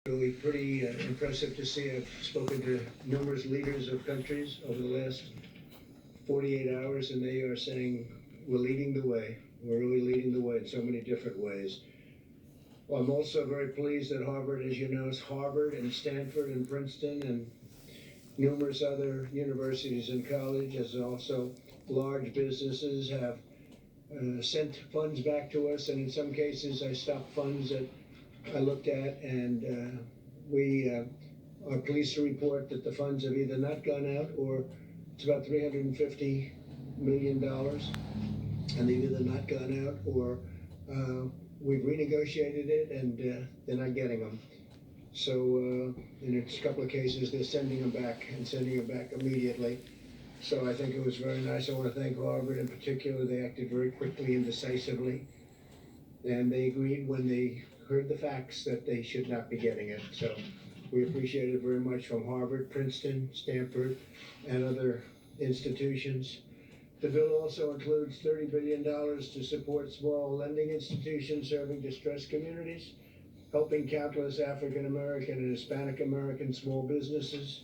Really pretty impressive to see. I've spoken to numerous leaders of countries over the last 48 hours, and they are saying we're leading the way. We're really leading the way in so many different ways. Well, I'm also very pleased that Harvard, as you know, is Harvard and Stanford and Princeton and numerous other universities and colleges, and also large businesses have sent funds back to us, and in some cases I stopped funds that I looked at, and we are pleased to report that the funds have either not gone out, or it's about $350 million, and they've either not gone out, or we've renegotiated it, and they're not getting them. So in a couple of cases, they're sending them back, and sending them back immediately. So I think it was very nice. I want to thank Harvard in particular. They acted very quickly and decisively, and they agreed when they heard the facts that they should not be getting it. So we appreciate it very much from Harvard, Princeton, Stanford, and other institutions. The bill also includes $30 billion to support small lending institutions serving distressed communities, helping countless African American and Hispanic American small businesses.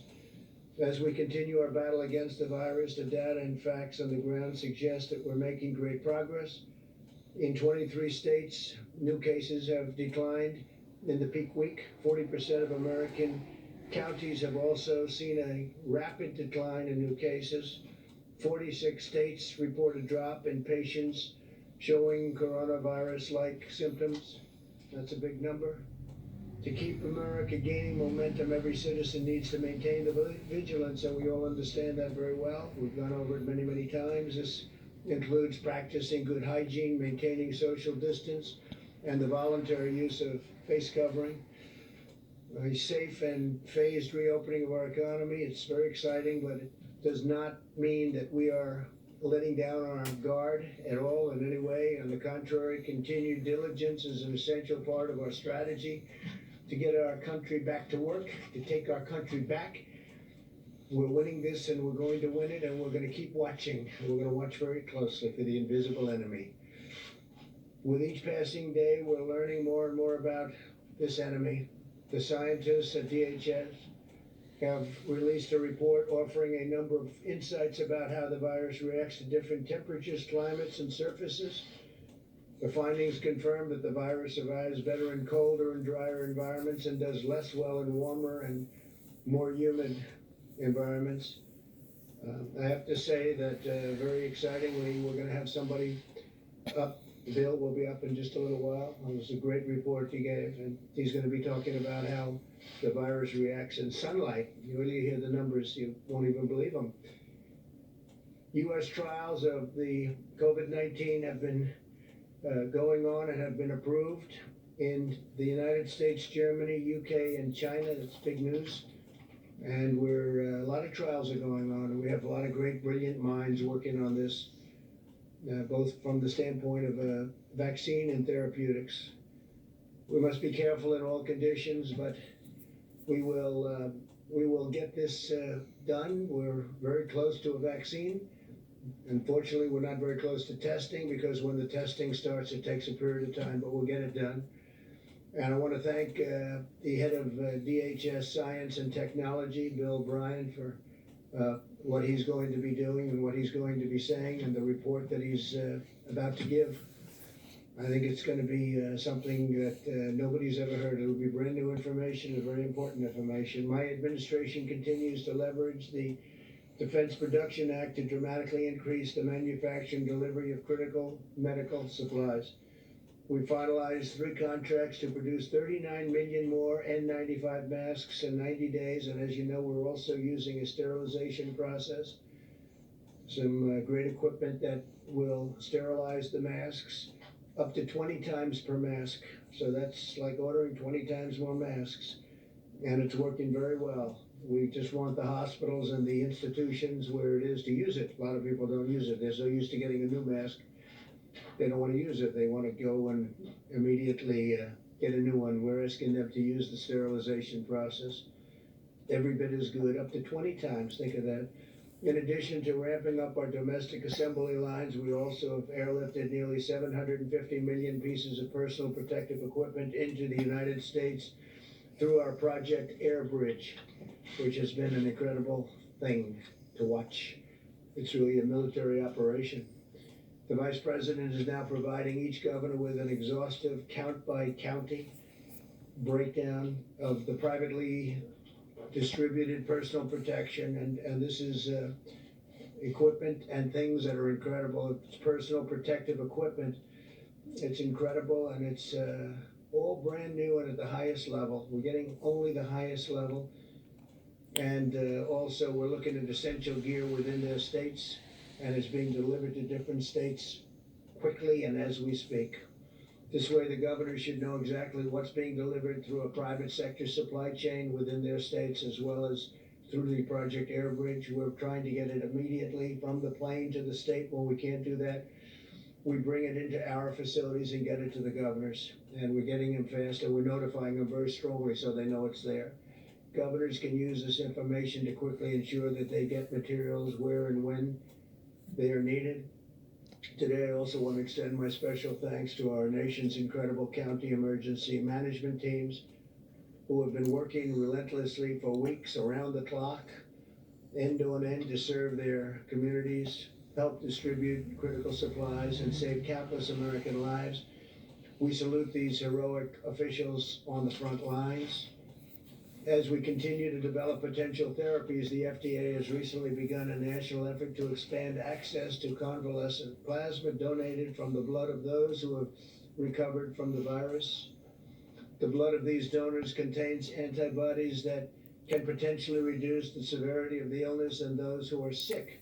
As we continue our battle against the virus, the data and facts on the ground suggest that we're making great progress. In 23 states, new cases have declined in the peak week. 40% of American counties have also seen a rapid decline in new cases. 46 states report a drop in patients showing coronavirus-like symptoms. That's a big number. To keep America gaining momentum, every citizen needs to maintain the vigilance, and we all understand that very well. We've gone over it many, many times. This includes practicing good hygiene, maintaining social distance, and the voluntary use of face covering. A safe and phased reopening of our economy, it's very exciting, but it does not mean that we are letting down on our guard at all in any way. On the contrary, continued diligence is an essential part of our strategy to get our country back to work, to take our country back. We're winning this, and we're going to win it, and we're going to keep watching. We're going to watch very closely for the invisible enemy. With each passing day, we're learning more and more about this enemy. The scientists at DHS have released a report offering a number of insights about how the virus reacts to different temperatures, climates, and surfaces. The findings confirm that the virus survives better in colder and drier environments and does less well in warmer and more humid environments. I have to say that very excitingly, we're going to have somebody up. Bill will be up in just a little while. It was a great report he gave, and he's going to be talking about how the virus reacts in sunlight. You really hear the numbers, you won't even believe them. U.S. trials of the COVID-19 have been going on and have been approved in the United States, Germany, UK, and China. That's big news. And a lot of trials are going on, and we have a lot of great, brilliant minds working on this, both from the standpoint of vaccine and therapeutics. We must be careful in all conditions, but we will get this done. We're very close to a vaccine. Unfortunately, we're not very close to testing, because when the testing starts, it takes a period of time, but we'll get it done. And I want to thank the head of DHS Science and Technology, Bill Bryan, for what he's going to be doing and what he's going to be saying, and the report that he's about to give. I think it's going to be something that nobody's ever heard. It will be brand new information and very important information. My administration continues to leverage the Defense Production Act to dramatically increase the manufacture and delivery of critical medical supplies. We finalized 3 contracts to produce 39 million more N95 masks in 90 days, and as you know, we're also using a sterilization process. Some great equipment that will sterilize the masks up to 20 times per mask. So that's like ordering 20 times more masks, and it's working very well. We just want the hospitals and the institutions where it is to use it. A lot of people don't use it. They're so used to getting a new mask, they don't want to use it. They want to go and immediately get a new one. We're asking them to use the sterilization process. Every bit as good, up to 20 times. Think of that. In addition to ramping up our domestic assembly lines, we also have airlifted nearly 750 million pieces of personal protective equipment into the United States through our Project Air Bridge, which has been an incredible thing to watch. It's really a military operation. The Vice President is now providing each governor with an exhaustive count-by-county breakdown of the privately distributed personal protection, and this is equipment and things that are incredible. It's personal protective equipment. It's incredible, and it's all brand new and at the highest level. We're getting only the highest level. And also we're looking at essential gear within their states, and it's being delivered to different states quickly and as we speak. This way the governors should know exactly what's being delivered through a private sector supply chain within their states, as well as through the Project Air Bridge. We're trying to get it immediately from the plane to the state. When we can't do that, we bring it into our facilities and get it to the governors. And we're getting them fast, and we're notifying them very strongly so they know it's there. Governors can use this information to quickly ensure that they get materials where and when they are needed. Today, I also want to extend my special thanks to our nation's incredible county emergency management teams, who have been working relentlessly for weeks around the clock, end on end, to serve their communities, help distribute critical supplies, and save countless American lives. We salute these heroic officials on the front lines. As we continue to develop potential therapies, the FDA has recently begun a national effort to expand access to convalescent plasma donated from the blood of those who have recovered from the virus. The blood of these donors contains antibodies that can potentially reduce the severity of the illness in those who are sick,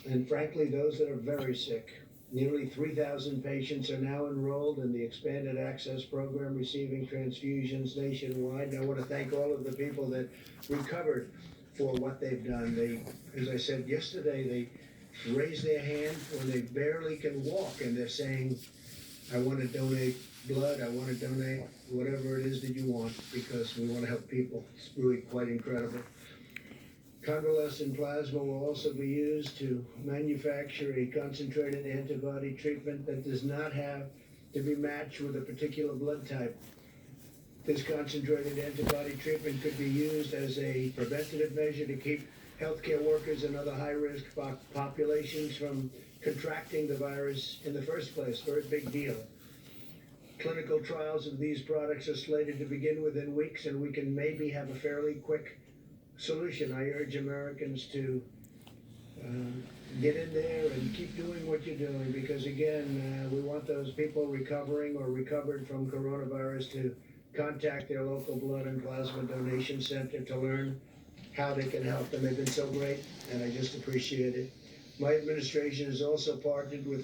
and frankly, those that are very sick. Nearly 3,000 patients are now enrolled in the expanded access program, receiving transfusions nationwide. And I want to thank all of the people that recovered for what they've done. They, as I said yesterday, they raise their hand when they barely can walk, and they're saying, I want to donate blood, I want to donate whatever it is that you want, because we want to help people. It's really quite incredible. Convalescent plasma will also be used to manufacture a concentrated antibody treatment that does not have to be matched with a particular blood type. This concentrated antibody treatment could be used as a preventative measure to keep healthcare workers and other high-risk populations from contracting the virus in the first place. Very big deal. Clinical trials of these products are slated to begin within weeks, and we can maybe have a fairly quick solution. I urge Americans to get in there and keep doing what you're doing, because again, we want those people recovering or recovered from coronavirus to contact their local blood and plasma donation center to learn how they can help them. They've been so great, and I just appreciate it. My administration has also partnered with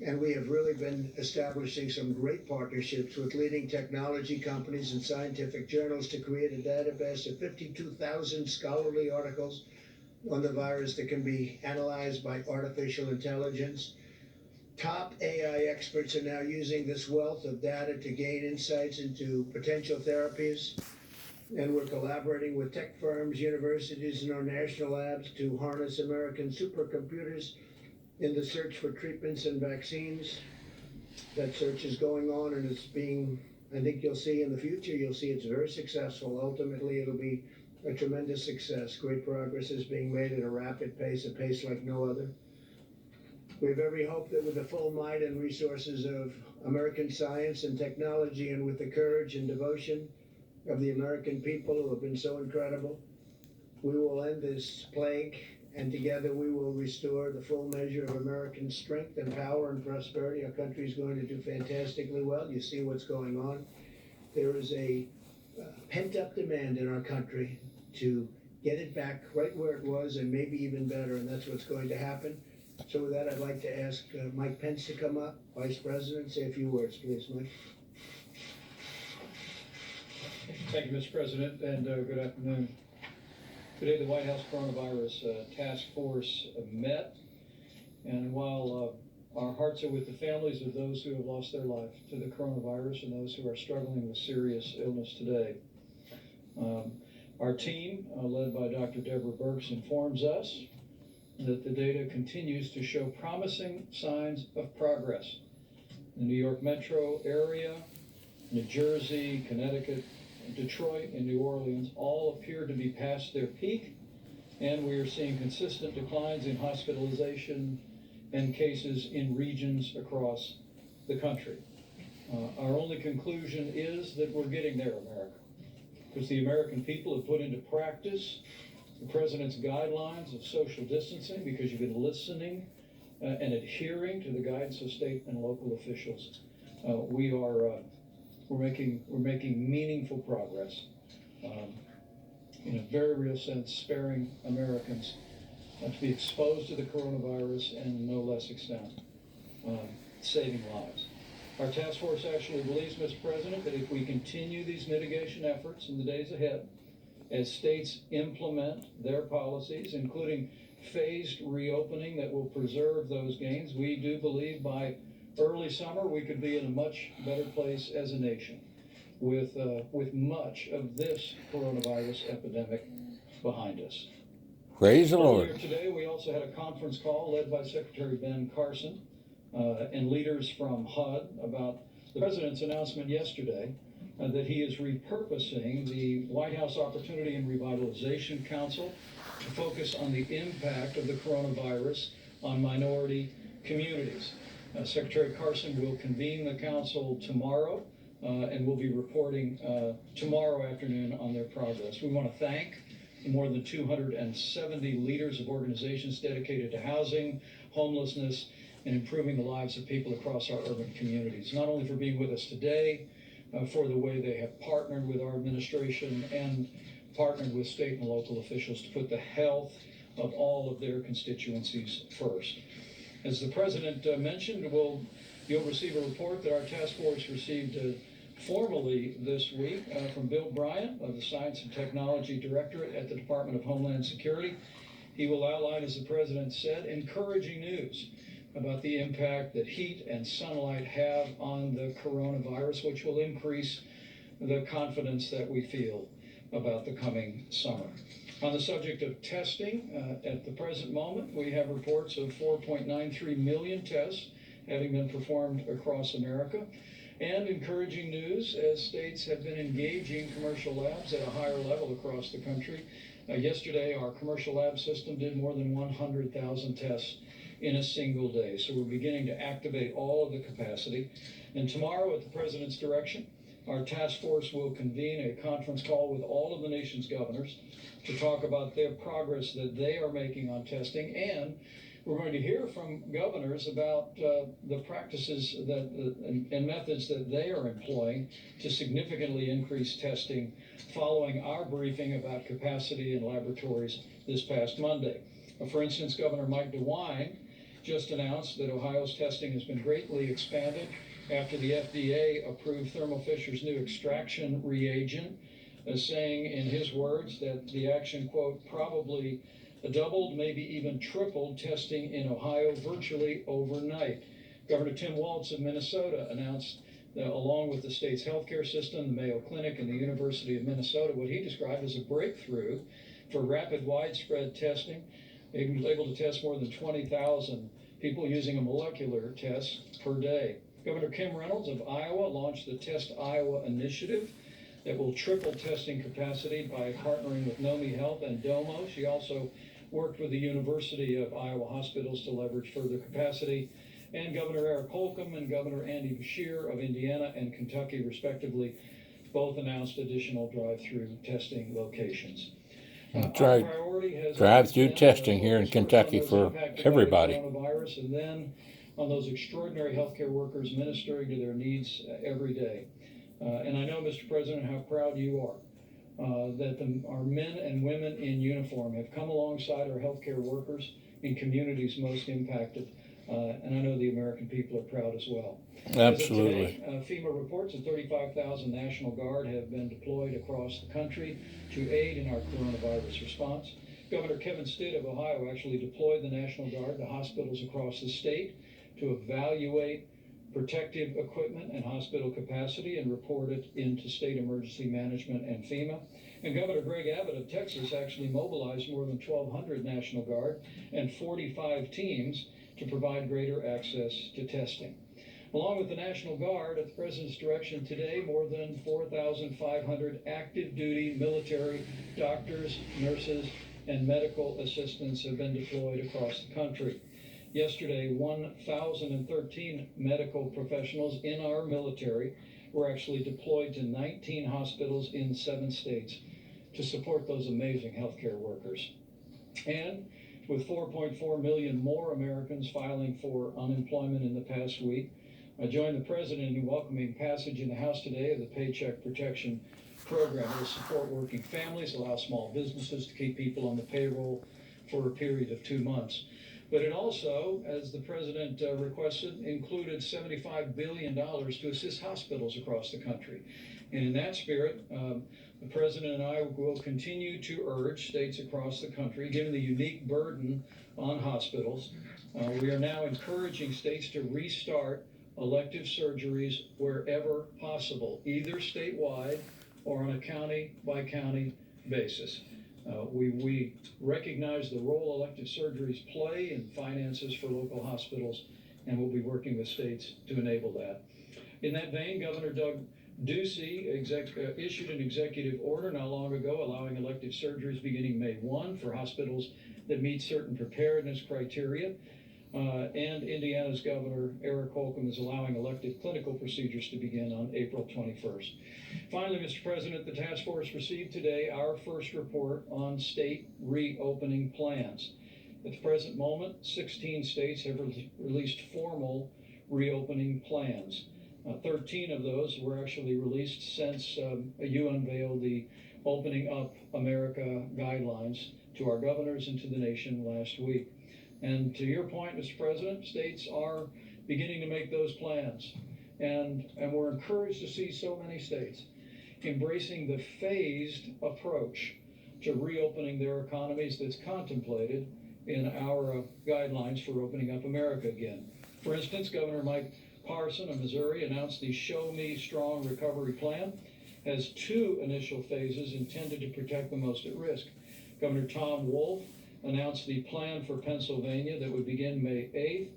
and we have really been establishing some great partnerships with leading technology companies and scientific journals to create a database of 52,000 scholarly articles on the virus that can be analyzed by artificial intelligence. Top AI experts are now using this wealth of data to gain insights into potential therapies. And we're collaborating with tech firms, universities, and our national labs to harness American supercomputers in the search for treatments and vaccines. That search is going on, and it's being, I think you'll see in the future, you'll see it's very successful. Ultimately, it'll be a tremendous success. Great progress is being made at a rapid pace, a pace like no other. We have every hope that with the full might and resources of American science and technology, and with the courage and devotion of the American people who have been so incredible, we will end this plague, and together we will restore the full measure of American strength and power and prosperity. Our country is going to do fantastically well. You see what's going on. There is a pent-up demand in our country to get it back right where it was, and maybe even better, and that's what's going to happen. So with that, I'd like to ask Mike Pence to come up, Vice President, say a few words, please, Mike. Thank you, Mr. President, and good afternoon. Today, the White House Coronavirus Task Force met, and while our hearts are with the families of those who have lost their life to the coronavirus and those who are struggling with serious illness today, our team, led by Dr. Deborah Birx, informs us that the data continues to show promising signs of progress. The New York metro area, New Jersey, Connecticut, Detroit, and New Orleans all appear to be past their peak, and we are seeing consistent declines in hospitalization and cases in regions across the country. Our only conclusion is that we're getting there, America, because the American people have put into practice the President's guidelines of social distancing, because you've been listening and adhering to the guidance of state and local officials. We're making meaningful progress, in a very real sense, sparing Americans to be exposed to the coronavirus and no less extent, saving lives. Our task force actually believes, Mr. President, that if we continue these mitigation efforts in the days ahead, as states implement their policies, including phased reopening that will preserve those gains, we do believe by early summer we could be in a much better place as a nation with much of this coronavirus epidemic behind us. Praise the Earlier Lord. today, we also had a conference call led by Secretary Ben Carson and leaders from HUD about the President's announcement yesterday that he is repurposing the White House Opportunity and Revitalization Council to focus on the impact of the coronavirus on minority communities. Secretary Carson will convene the council tomorrow and will be reporting tomorrow afternoon on their progress. We want to thank the more than 270 leaders of organizations dedicated to housing, homelessness, and improving the lives of people across our urban communities, not only for being with us today, for the way they have partnered with our administration and partnered with state and local officials to put the health of all of their constituencies first. As the President mentioned, you'll receive a report that our task force received formally this week from Bill Bryant of the Science and Technology Directorate at the Department of Homeland Security. He will outline, as the President said, encouraging news about the impact that heat and sunlight have on the coronavirus, which will increase the confidence that we feel about the coming summer. On the subject of testing, at the present moment, we have reports of 4.93 million tests having been performed across America, and encouraging news as states have been engaging commercial labs at a higher level across the country. Yesterday, our commercial lab system did more than 100,000 tests in a single day. So we're beginning to activate all of the capacity. And tomorrow, at the President's direction, our task force will convene a conference call with all of the nation's governors to talk about their progress that they are making on testing. And we're going to hear from governors about the practices and methods that they are employing to significantly increase testing following our briefing about capacity in laboratories this past Monday. For instance, Governor Mike DeWine just announced that Ohio's testing has been greatly expanded after the FDA approved Thermo Fisher's new extraction reagent, saying in his words that the action, quote, probably doubled, maybe even tripled testing in Ohio virtually overnight. Governor Tim Walz of Minnesota announced that along with the state's healthcare system, the Mayo Clinic, and the University of Minnesota, what he described as a breakthrough for rapid widespread testing. He was able to test more than 20,000 people using a molecular test per day. Governor Kim Reynolds of Iowa launched the Test Iowa initiative that will triple testing capacity by partnering with Nomi Health and Domo. She also worked with the University of Iowa hospitals to leverage further capacity. And Governor Eric Holcomb and Governor Andy Beshear of Indiana and Kentucky, respectively, both announced additional drive-through testing locations. That's right. Drive-through testing here in Kentucky for everybody. Coronavirus, and then on those extraordinary healthcare workers ministering to their needs every day. And I know, Mr. President, how proud you are that our men and women in uniform have come alongside our healthcare workers in communities most impacted. And I know the American people are proud as well. Absolutely. As of today, FEMA reports that 35,000 National Guard have been deployed across the country to aid in our coronavirus response. Governor Kevin Stitt of Ohio actually deployed the National Guard to hospitals across the state to evaluate protective equipment and hospital capacity and report it into state emergency management and FEMA. And Governor Greg Abbott of Texas actually mobilized more than 1,200 National Guard and 45 teams to provide greater access to testing. Along with the National Guard, at the President's direction today, more than 4,500 active duty military doctors, nurses, and medical assistants have been deployed across the country. Yesterday, 1,013 medical professionals in our military were actually deployed to 19 hospitals in 7 states to support those amazing healthcare workers. And with 4.4 million more Americans filing for unemployment in the past week, I joined the President in welcoming passage in the House today of the Paycheck Protection Program. It will support working families, allow small businesses to keep people on the payroll for a period of 2 months. But it also, as the President requested, included $75 billion to assist hospitals across the country. And in that spirit, the President and I will continue to urge states across the country, given the unique burden on hospitals, we are now encouraging states to restart elective surgeries wherever possible, either statewide or on a county-by-county basis. We recognize the role elective surgeries play in finances for local hospitals, and we'll be working with states to enable that. In that vein, Governor Doug Ducey issued an executive order not long ago allowing elective surgeries beginning May 1 for hospitals that meet certain preparedness criteria. And Indiana's Governor Eric Holcomb is allowing elective clinical procedures to begin on April 21st. Finally, Mr. President, the task force received today our first report on state reopening plans. At the present moment, 16 states have released formal reopening plans. 13 of those were actually released since you unveiled the Opening Up America guidelines to our governors and to the nation last week. And to your point, Mr. President, states are beginning to make those plans. And we're encouraged to see so many states embracing the phased approach to reopening their economies that's contemplated in our guidelines for opening up America again. For instance, Governor Mike Parson of Missouri announced the Show Me Strong Recovery Plan has 2 initial phases intended to protect the most at risk. Governor Tom Wolf announced the plan for Pennsylvania that would begin May 8th,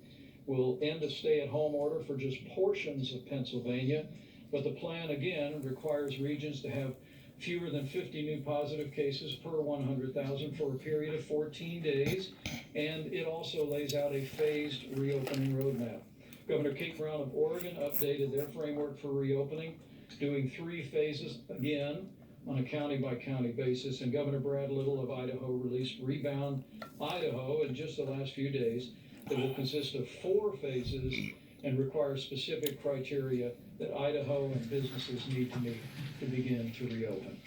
will end a stay-at-home order for just portions of Pennsylvania, but the plan again requires regions to have fewer than 50 new positive cases per 100,000 for a period of 14 days, and it also lays out a phased reopening roadmap. Governor Kate Brown of Oregon updated their framework for reopening, doing 3 phases again on a county-by-county basis, and Governor Brad Little of Idaho released Rebound Idaho in just the last few days that will consist of 4 phases and require specific criteria that Idaho and businesses need to meet to begin to reopen.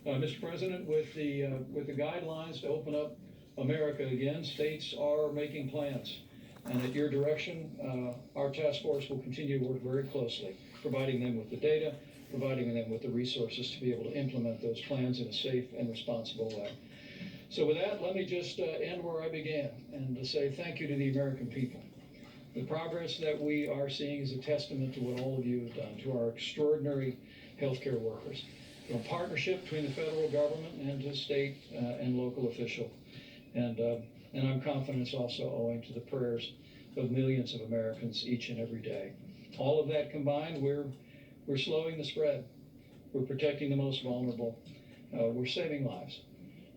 Mr. President, with the guidelines to open up America again, states are making plans. And at your direction, our task force will continue to work very closely, providing them with the data, providing them with the resources to be able to implement those plans in a safe and responsible way. So with that, let me just end where I began and to say thank you to the American people. The progress that we are seeing is a testament to what all of you have done, to our extraordinary healthcare workers, from a partnership between the federal government and to state and local officials. And I'm confident it's also owing to the prayers of millions of Americans each and every day. All of that combined, we're slowing the spread. We're protecting the most vulnerable. We're saving lives.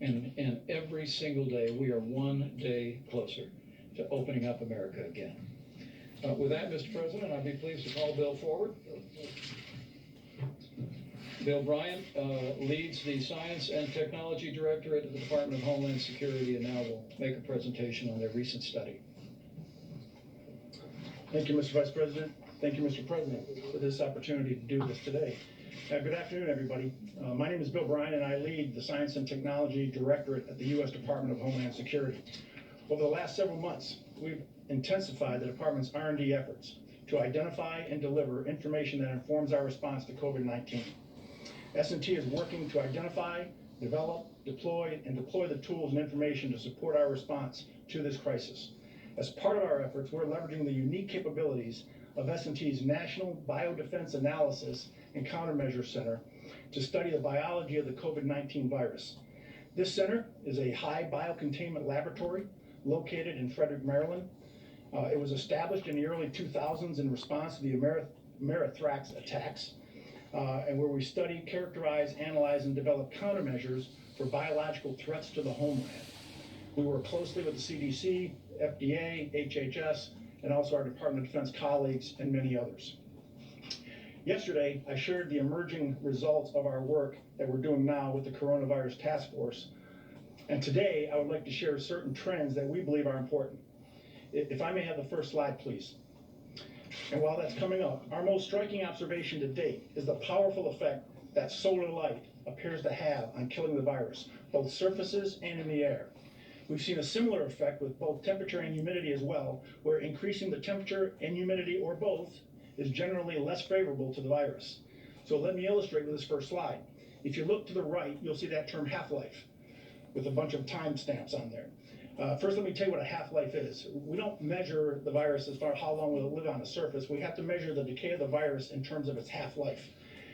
And every single day, we are one day closer to opening up America again. With that, Mr. President, I'd be pleased to call a bill forward. Bill Bryant leads the Science and Technology Directorate at the Department of Homeland Security, and now will make a presentation on their recent study. Thank you, Mr. Vice President. Thank you, Mr. President, for this opportunity to do this today. Good afternoon, everybody. My name is Bill Bryant, and I lead the Science and Technology Directorate at the U.S. Department of Homeland Security. Over the last several months, we've intensified the department's R&D efforts to identify and deliver information that informs our response to COVID-19. S&T is working to identify, develop, deploy the tools and information to support our response to this crisis. As part of our efforts, we're leveraging the unique capabilities of S&T's National Biodefense Analysis and Countermeasure Center to study the biology of the COVID-19 virus. This center is a high biocontainment laboratory located in Frederick, Maryland. It was established in the early 2000s in response to the Amerithrax attacks, and where we study, characterize, analyze, and develop countermeasures for biological threats to the homeland. We work closely with the CDC, FDA, HHS, and also our Department of Defense colleagues and many others. Yesterday, I shared the emerging results of our work that we're doing now with the Coronavirus Task Force. And today, I would like to share certain trends that we believe are important. If I may have the first slide, please. And while that's coming up, our most striking observation to date is the powerful effect that solar light appears to have on killing the virus, both surfaces and in the air. We've seen a similar effect with both temperature and humidity as well, where increasing the temperature and humidity, or both, is generally less favorable to the virus. So let me illustrate with this first slide. If you look to the right, you'll see that term half-life with a bunch of time stamps on there. First, let me tell you what a half-life is. We don't measure the virus as far as how long will it live on the surface. We have to measure the decay of the virus in terms of its half-life,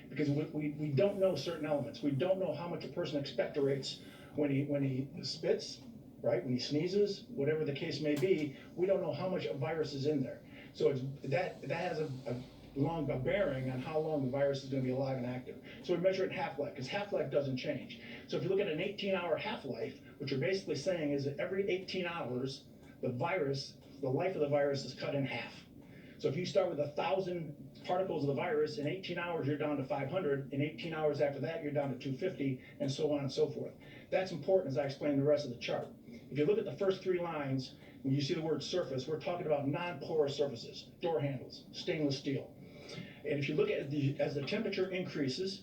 because we don't know certain elements. We don't know how much a person expectorates when he spits, right? When he sneezes, whatever the case may be, we don't know how much a virus is in there. So that has a bearing on how long the virus is going to be alive and active. So we measure it in half-life, because half-life doesn't change. So if you look at an 18-hour half-life, what you're basically saying is that every 18 hours, the life of the virus is cut in half. So if you start with 1,000 particles of the virus, in 18 hours you're down to 500, in 18 hours after that you're down to 250, and so on and so forth. That's important as I explain the rest of the chart. If you look at the first three lines, when you see the word surface, we're talking about non-porous surfaces, door handles, stainless steel. And if you look at as the temperature increases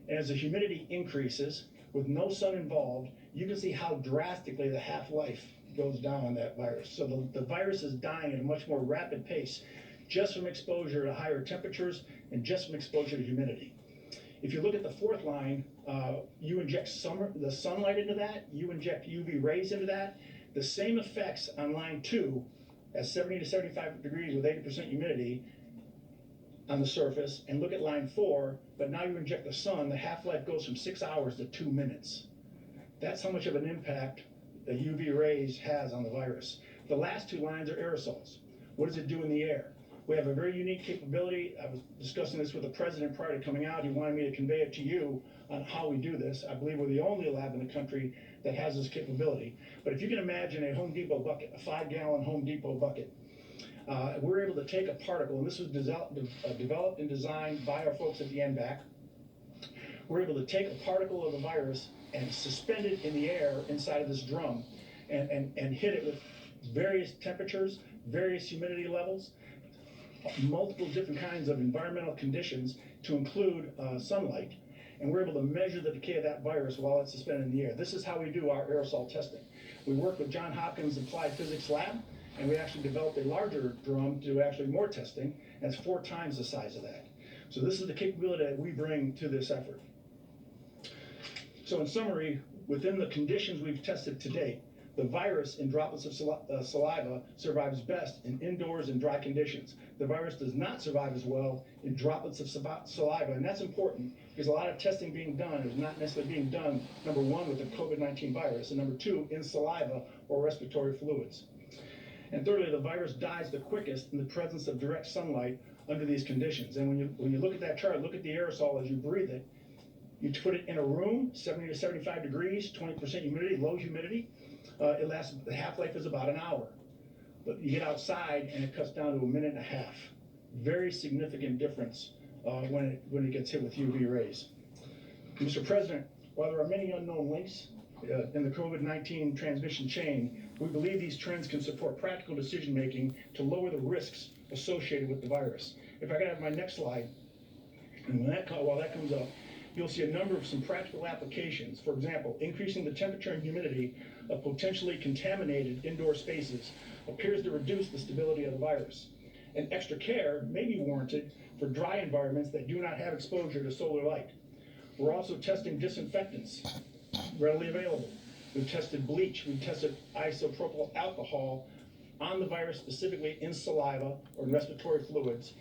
and as the humidity increases, with no sun involved, you can see how drastically the half-life goes down on that virus. So the virus is dying at a much more rapid pace just from exposure to higher temperatures and just from exposure to humidity. If you look at the fourth line, you inject the sunlight into that, you inject UV rays into that, the same effects on line 2 at 70 to 75 degrees with 80% humidity on the surface, and look at line 4, but now you inject the sun, the half-life goes from 6 hours to 2 minutes. That's how much of an impact the UV rays has on the virus. The last two lines are aerosols. What does it do in the air? We have a very unique capability. I was discussing this with the president prior to coming out. He wanted me to convey it to you on how we do this. I believe we're the only lab in the country that has this capability. But if you can imagine a Home Depot bucket, a 5-gallon Home Depot bucket, we're able to take a particle, and this was developed and designed by our folks at the NBAC. We're able to take a particle of the virus and suspend it in the air inside of this drum and hit it with various temperatures, various humidity levels, multiple different kinds of environmental conditions to include sunlight, and we're able to measure the decay of that virus while it's suspended in the air. This is how we do our aerosol testing. We work with Johns Hopkins Applied Physics Lab, and we actually developed a larger drum to do actually more testing, and it's 4 times the size of that. So this is the capability that we bring to this effort. So in summary, within the conditions we've tested to date, the virus in droplets of saliva survives best in indoors and dry conditions. The virus does not survive as well in droplets of saliva, and that's important because a lot of testing being done is not necessarily being done, number 1, with the COVID-19 virus, and number 2, in saliva or respiratory fluids. And thirdly, the virus dies the quickest in the presence of direct sunlight under these conditions. And when you look at that chart, look at the aerosol as you breathe it. You put it in a room, 70 to 75 degrees, 20% humidity, low humidity. It lasts, the half-life is about an hour. But you get outside and it cuts down to a minute and a half. Very significant difference when it gets hit with UV rays. Mr. President, while there are many unknown links in the COVID-19 transmission chain, we believe these trends can support practical decision-making to lower the risks associated with the virus. If I could have my next slide, and while that comes up, you'll see a number of some practical applications. For example, increasing the temperature and humidity of potentially contaminated indoor spaces appears to reduce the stability of the virus. And extra care may be warranted for dry environments that do not have exposure to solar light. We're also testing disinfectants readily available. We've tested bleach, we've tested isopropyl alcohol on the virus, specifically in saliva or in respiratory fluids.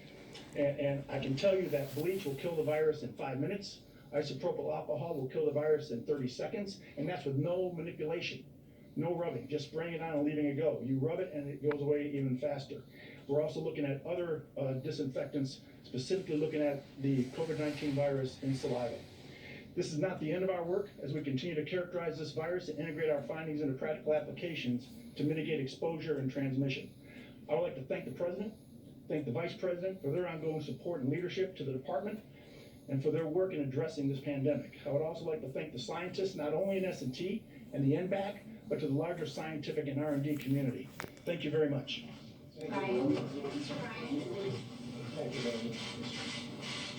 And I can tell you that bleach will kill the virus in 5 minutes. Isopropyl alcohol will kill the virus in 30 seconds, and that's with no manipulation. No rubbing, just spraying it on and leaving it go. You rub it and it goes away even faster. We're also looking at other disinfectants, specifically looking at the COVID-19 virus in saliva. This is not the end of our work as we continue to characterize this virus and integrate our findings into practical applications to mitigate exposure and transmission. I would like to thank the President, thank the Vice President for their ongoing support and leadership to the Department and for their work in addressing this pandemic. I would also like to thank the scientists, not only in S&T and the NBAC, but to the larger scientific and R&D community. Thank you very much. Brian? Mr. Brian? Thank you very much.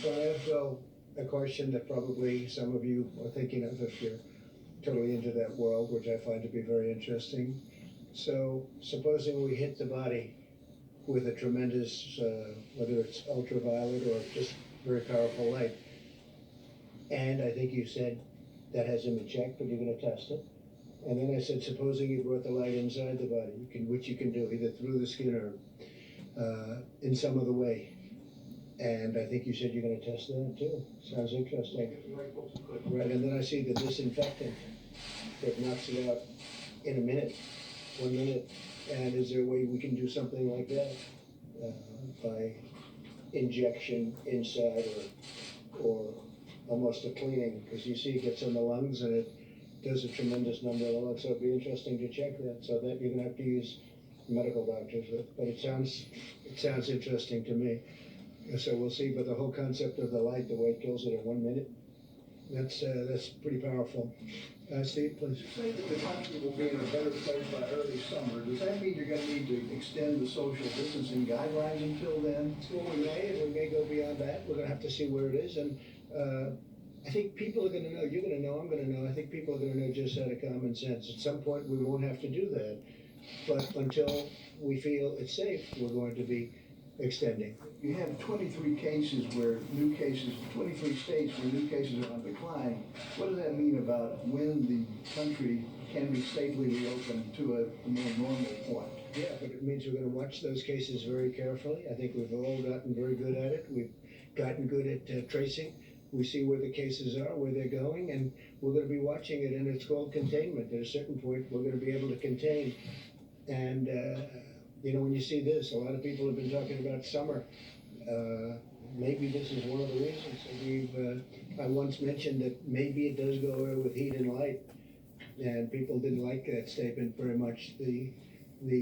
So I have, Bill, a question that probably some of you are thinking of if you're totally into that world, which I find to be very interesting. So supposing we hit the body with a tremendous, whether it's ultraviolet or just very powerful light, and I think you said that hasn't been checked, but you're going to test it. And then I said, supposing you brought the light inside the body, which you can do either through the skin or in some other way. And I think you said you're going to test that too. Sounds interesting. Right, and then I see the disinfectant that knocks it out in a minute, 1 minute. And is there a way we can do something like that by injection inside or almost a cleaning? Because you see it gets in the lungs and it does a tremendous number of lungs. So it'd be interesting to check that. So that you're going to have to use medical doctors with. But it sounds interesting to me. So we'll see, but the whole concept of the light, the way it kills it in 1 minute, that's pretty powerful. Steve, please. You say that the country will be in a better place by early summer. Does that mean you're going to need to extend the social distancing guidelines until then? Well, we may go beyond that. We're going to have to see where it is. And I think people are going to know. You're going to know. I'm going to know. I think people are going to know just out of common sense. At some point, we won't have to do that. But until we feel it's safe, we're going to be extending. You have 23 cases where new cases, 23 states where new cases are on decline. What does that mean about when the country can be safely reopened to a more normal point? Yeah, but it means we're going to watch those cases very carefully. I think we've all gotten very good at it. We've gotten good at tracing. We see where the cases are, where they're going, and we're going to be watching it, and it's called containment. At a certain point, we're going to be able to contain. And you know, when you see this, a lot of people have been talking about summer. Maybe this is one of the reasons. I once mentioned that maybe it does go away with heat and light, and people didn't like that statement very much. The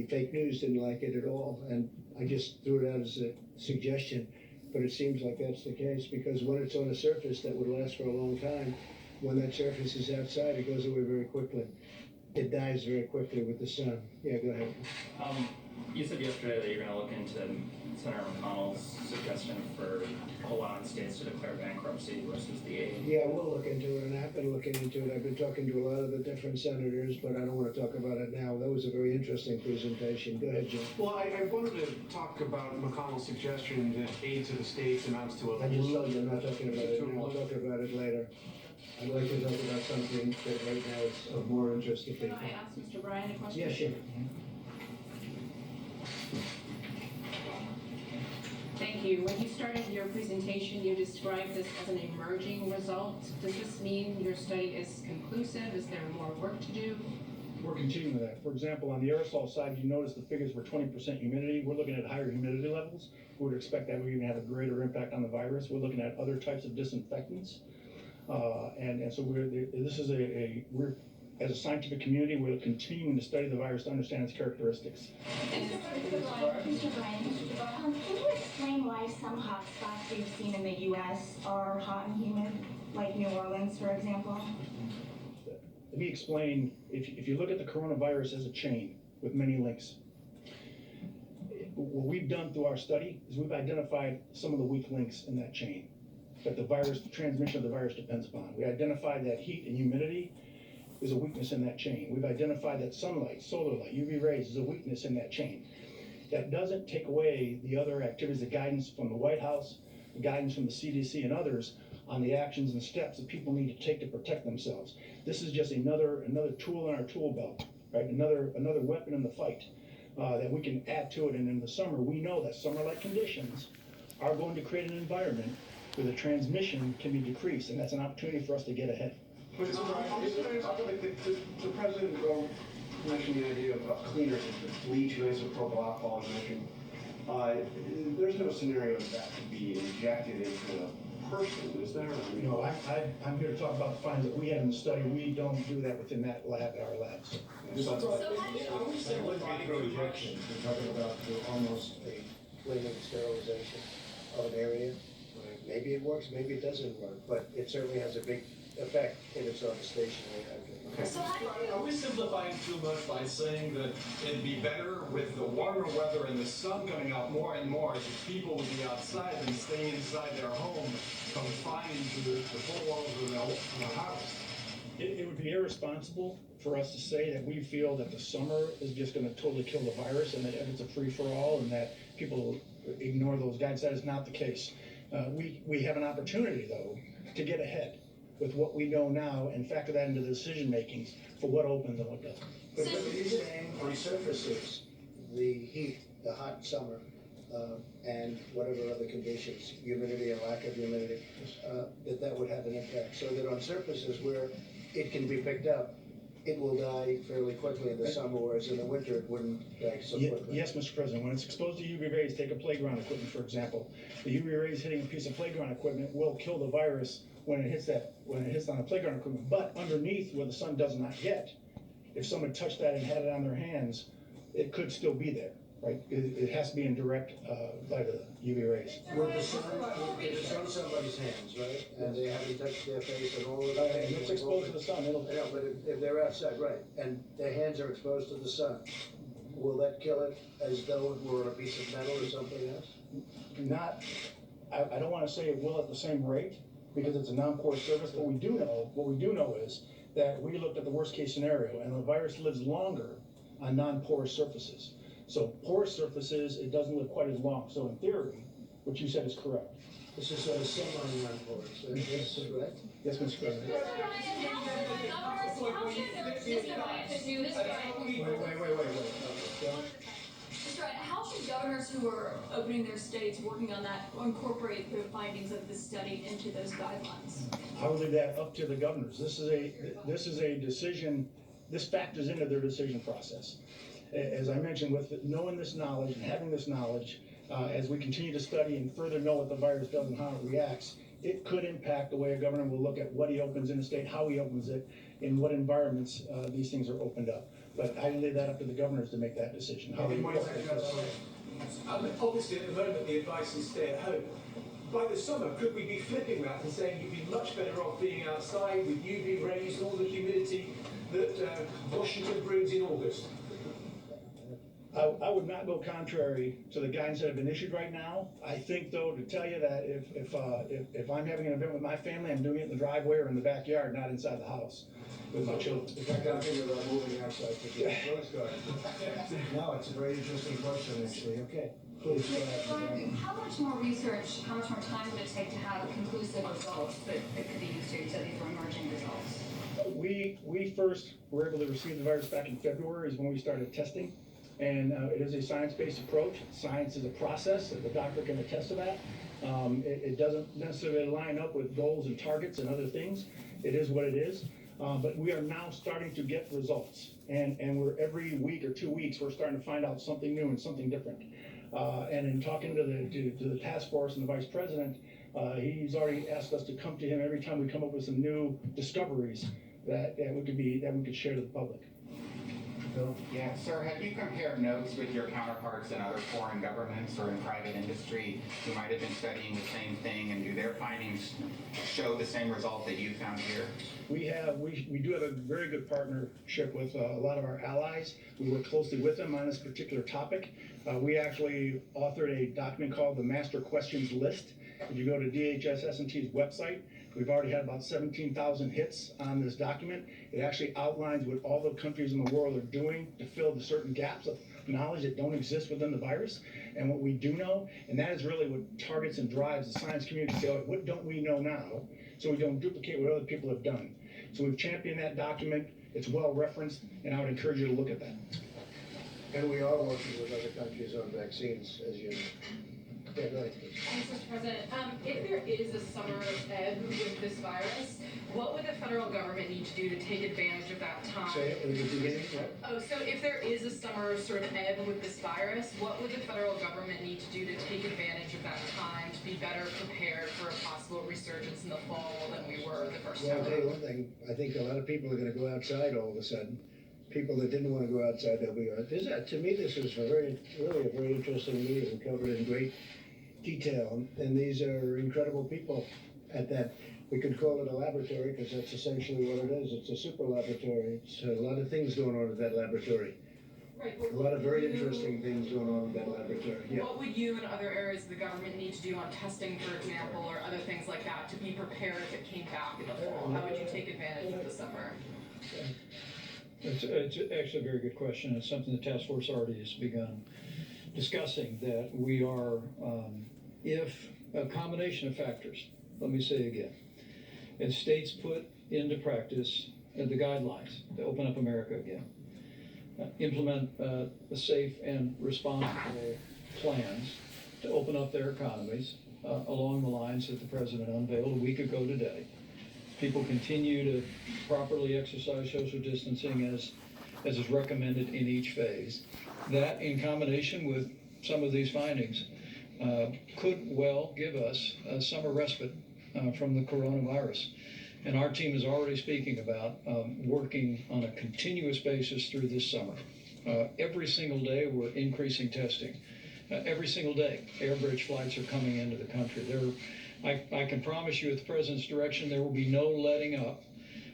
fake news didn't like it at all, and I just threw it out as a suggestion. But it seems like that's the case, because when it's on a surface that would last for a long time, when that surface is outside, it goes away very quickly. It dies very quickly with the sun. Yeah, go ahead. You said yesterday that you're going to look into Senator McConnell's suggestion for allowing states to declare bankruptcy versus the aid. Yeah, we'll look into it, and I've been looking into it. I've been talking to a lot of the different senators, but I don't want to talk about it now. That was a very interesting presentation. Go ahead, Jim. Well, I wanted to talk about McConnell's suggestion that aid to the states amounts to a I just told you I'm not talking about it now. I'll talk about it later. I'd like to talk about something that right now is of more interest to Can people. I ask Mr. Brian a question? Yeah, sure. Thank you. When you started your presentation, you described this as an emerging result. Does this mean your study is conclusive? Is there more work to do? We're continuing that. For example, on the aerosol side, you notice the figures were 20% humidity. We're looking at higher humidity levels. We would expect that we even have a greater impact on the virus. We're looking at other types of disinfectants. And so we're as a scientific community, we're continuing to study the virus to understand its characteristics. Mr. Brian, can you explain why some hotspots we've seen in the U.S. are hot and humid, like New Orleans, for example? Let me explain. If you look at the coronavirus as a chain with many links, what we've done through our study is we've identified some of the weak links in that chain that the transmission of the virus depends upon. We identified that heat and humidity is a weakness in that chain. We've identified that sunlight, solar light, UV rays is a weakness in that chain. That doesn't take away the other activities, the guidance from the White House, the guidance from the CDC and others on the actions and steps that people need to take to protect themselves. This is just another tool in our tool belt, right? Another weapon in the fight that we can add to it. And in the summer, we know that summer-like conditions are going to create an environment where the transmission can be decreased, and that's an opportunity for us to get ahead. But the president mentioned the idea of cleaners, bleach, and isopropyl alcohol, you mentioned. There's no scenario that could be injected into a person, is there? No, I'm here to talk about the findings that we had in the study. We don't do that within that lab, our labs. Are we simplifying the injection? We're talking about almost a cleaning sterilization of an area. Maybe it works, maybe it doesn't work, but it certainly has a big effect in its devastation. So are we simplifying too much by saying that it'd be better with the warmer weather and the sun coming out more and more if people would be outside than staying inside their home, confined to the four walls of the house? It would be irresponsible for us to say that we feel that the summer is just going to totally kill the virus and that it's a free-for-all and that people ignore those guides. That is not the case. We have an opportunity, though, to get ahead with what we know now and factor that into the decision makings for what opens and what doesn't. But you're saying on surfaces, the heat, the hot summer, and whatever other conditions, humidity and lack of humidity, that would have an impact. So that on surfaces where it can be picked up, it will die fairly quickly in the summer, whereas in the winter it wouldn't die so quickly. Yes, Mr. President. When it's exposed to UV rays, take a playground equipment, for example. The UV rays hitting a piece of playground equipment will kill the virus when it hits on the playground equipment. But underneath, where the sun does not get, if someone touched that and had it on their hands, it could still be there, right? It has to be in direct light of the UV rays. With the sun, it's on somebody's hands, right? And they haven't touched their face and all of that. And it's exposed to the sun. I know, but if they're outside, right, and their hands are exposed to the sun, will that kill it as though it were a piece of metal or something else? I don't want to say it will at the same rate because it's a non-porous surface. What we do know is that we looked at the worst case scenario and the virus lives longer on non-porous surfaces. So porous surfaces, it doesn't live quite as long. So in theory, what you said is correct. This is sort of semi-non-porous, yes, correct? Yes, Mr. President. How should governors who are opening their states, working on that, incorporate the findings of this study into those guidelines? I would leave that up to the governors. This is a decision, this factors into their decision process. As I mentioned, with knowing this knowledge and having this knowledge, as we continue to study and further know what the virus does and how it reacts, it could impact the way a governor will look at what he opens in the state, how he opens it, in what environments these things are opened up. But I leave that up to the governors to make that decision. Obviously, at the moment, the advice is stay at home. By the summer, could we be flipping that and saying you'd be much better off being outside with UV rays and all the humidity that Washington brings in August? I would not go contrary to the guidance that have been issued right now. I think, though, to tell you that if I'm having an event with my family, I'm doing it in the driveway or in the backyard, not inside the house with my children. In fact, I'm thinking about moving outside to the rose garden. No, it's a very interesting question, actually. Okay. Please go ahead. How much more research, how much more time would it take to have conclusive results that could be used to? You said these were emerging results. We first were able to receive the virus back in February is when we started testing. And it is a science-based approach. Science is a process, and the doctor can attest to that. It doesn't necessarily line up with goals and targets and other things. It is what it is. But we are now starting to get results. And we're every week or 2 weeks, we're starting to find out something new and something different. And in talking to the task force and the vice president, he's already asked us to come to him every time we come up with some new discoveries that we could share to the public. Yeah, sir, have you compared notes with your counterparts in other foreign governments or in private industry who might have been studying the same thing, and do their findings show the same result that you found here? We do have a very good partnership with a lot of our allies. We work closely with them on this particular topic. We actually authored a document called the Master Questions List. If you go to DHS S&T's website, we've already had about 17,000 hits on this document. It actually outlines what all the countries in the world are doing to fill the certain gaps of knowledge that don't exist within the virus, and what we do know, and that is really what targets and drives the science community to say, oh, what don't we know now, so we don't duplicate what other people have done. So we've championed that document. It's well referenced, and I would encourage you to look at that. And we are working with other countries on vaccines, as you know. Yeah, go ahead. Thanks, Mr. President. If there is a summer ebb with this virus, what would the federal government need to do to take advantage of that time? Say it at the beginning, what? Oh, so if there is a summer sort of ebb with this virus, what would the federal government need to do to take advantage of that time to be better prepared for a possible resurgence in the fall than we were the first Well, time? I'll tell you one thing, I think a lot of people are gonna go outside all of a sudden. People that didn't wanna go outside, they'll be on. To me, this was really a very interesting meeting and covered in great detail. And these are incredible people at that. We could call it a laboratory, because that's essentially what it is. It's a super laboratory. It's a lot of things going on at that laboratory. Right, but A lot of very interesting things going on at that laboratory, yeah. what would you and other areas of the government need to do on testing, for example, or other things like that to be prepared if it came back in the fall? How would you take advantage of the summer? It's actually a very good question. It's something the task force already has begun discussing, that we are, if a combination of factors, let me say again, as states put into practice the guidelines to open up America again, implement a safe and responsible plans to open up their economies along the lines that the president unveiled a week ago today. People continue to properly exercise social distancing as is recommended in each phase. That, in combination with some of these findings, could well give us a summer respite from the coronavirus. And our team is already speaking about working on a continuous basis through this summer. Every single day, we're increasing testing. Every single day, air bridge flights are coming into the country. I can promise you, at the president's direction, there will be no letting up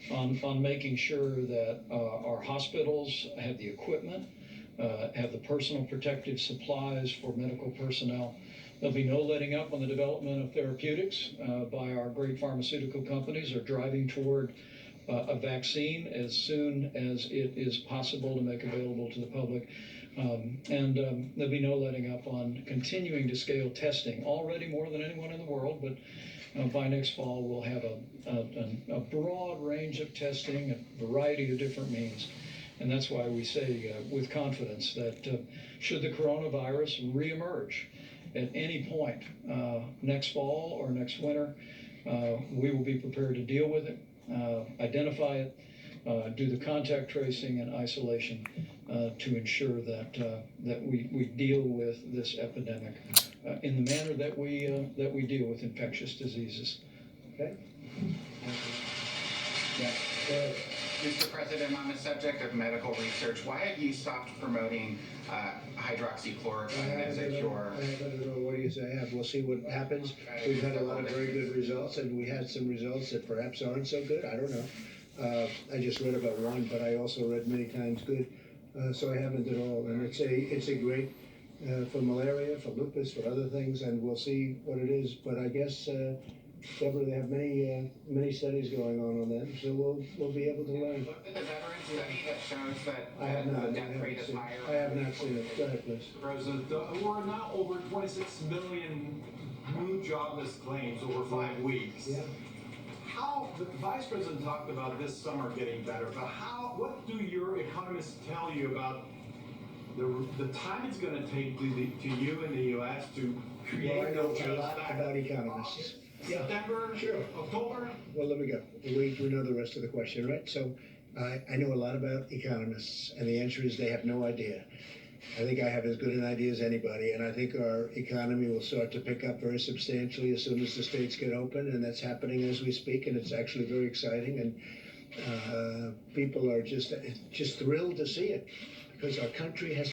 on making sure that our hospitals have the equipment, have the personal protective supplies for medical personnel. There'll be no letting up on the development of therapeutics by our great pharmaceutical companies, are driving toward a vaccine as soon as it is possible to make available to the public. And there'll be no letting up on continuing to scale testing, already more than anyone in the world, but by next fall we'll have a broad range of testing, a variety of different means. And that's why we say with confidence that should the coronavirus reemerge at any point next fall or next winter, we will be prepared to deal with it, identify it, do the contact tracing and isolation to ensure that we deal with this epidemic in the manner that we deal with infectious diseases. Okay? Yeah. Mr. President, on the subject of medical research, why have you stopped promoting hydroxychloroquine as a cure? I don't know, what do you say? We'll see what happens. We've had a lot of very good results, and we had some results that perhaps aren't so good. I don't know. I just read about one, but I also read many times good, so I haven't at all. And it's a great for malaria, for lupus, for other things, and we'll see what it is. But I guess, Deborah, they have many studies going on them, so we'll be able to learn. Look at the veteran study that shows that I have not. death rate is higher. I have not seen it. Go ahead, please. President, we're now over 26 million new jobless claims over 5 weeks. Yeah. How, the Vice President talked about this summer getting better, but what do your economists tell you about the time it's going to take to you in the U.S. to create Well, I know those a jobs lot back? about economists. Yeah. September, Sure. October? Well, let me go. We know the rest of the question, right? So I know a lot about economists, and the answer is they have no idea. I think I have as good an idea as anybody, and I think our economy will start to pick up very substantially as soon as the states get open, and that's happening as we speak, and it's actually very exciting, and people are just thrilled to see it, because our country has